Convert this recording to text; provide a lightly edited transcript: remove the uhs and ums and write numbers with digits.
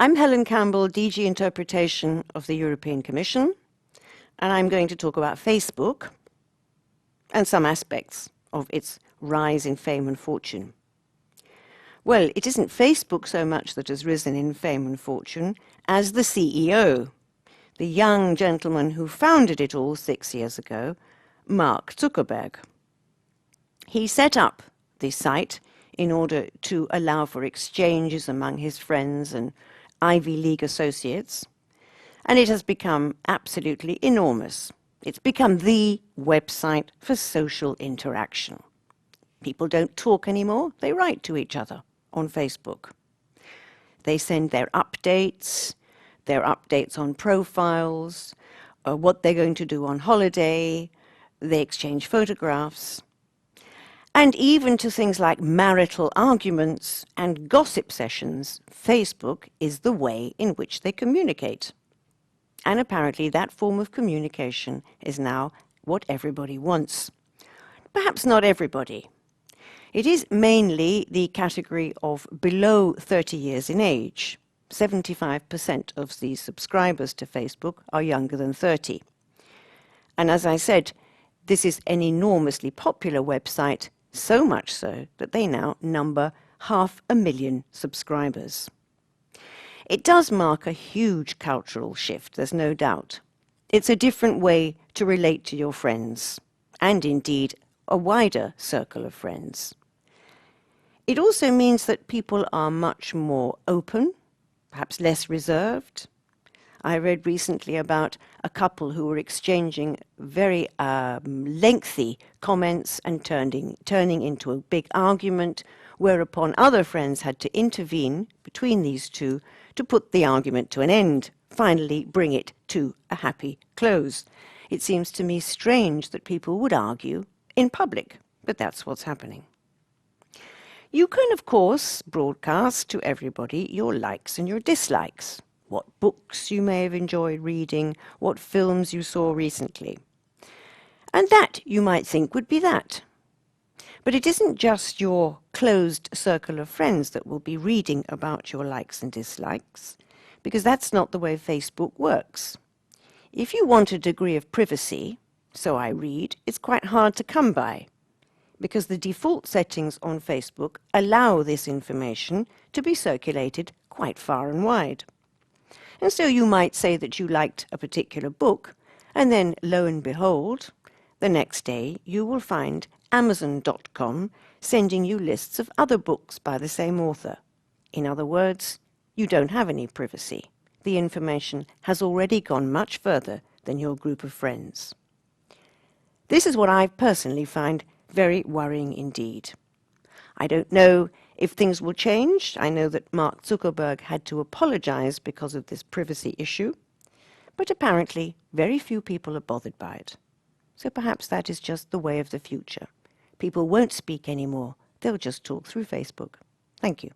I'm Helen Campbell, DG Interpretation of the European Commission, and I'm going to talk about Facebook and some aspects of its rise in fame and fortune. Well, it isn't Facebook so much that has risen in fame and fortune as the CEO, the young gentleman who founded it all 6 years ago, Mark Zuckerberg. He set up this site in order to allow for exchanges among his friends and Ivy League associates, and it has become absolutely enormous. It's become the website for social interaction. People don't talk anymore, they write to each other on Facebook. They send their updates on profiles, what they're going to do on holiday, they exchange photographs, and even to things like marital arguments and gossip sessions, Facebook is the way in which they communicate. And apparently that form of communication is now what everybody wants. Perhaps not everybody. It is mainly the category of below 30 years in age. 75% of the subscribers to Facebook are younger than 30. And as I said, this is an enormously popular website, so much so that they now number 500,000 subscribers. It does mark a huge cultural shift, there's no doubt. It's a different way to relate to your friends, and indeed a wider circle of friends. It also means that people are much more open, perhaps less reserved. I read recently about a couple who were exchanging very lengthy comments and turning into a big argument, whereupon other friends had to intervene between these two to put the argument to an end, finally bring it to a happy close. It seems to me strange that people would argue in public, but that's what's happening. You can, of course, broadcast to everybody your likes and your dislikes, what books you may have enjoyed reading, what films you saw recently. And that, you might think, would be that. But it isn't just your closed circle of friends that will be reading about your likes and dislikes, because that's not the way Facebook works. If you want a degree of privacy, so I read, it's quite hard to come by, because the default settings on Facebook allow this information to be circulated quite far and wide. And so you might say that you liked a particular book, and then, lo and behold, the next day you will find Amazon.com sending you lists of other books by the same author. In other words, you don't have any privacy. The information has already gone much further than your group of friends. This is what I personally find very worrying indeed. I don't know if things will change. I know that Mark Zuckerberg had to apologize because of this privacy issue, but apparently very few people are bothered by it. So perhaps that is just the way of the future. People won't speak anymore. They'll just talk through Facebook. Thank you.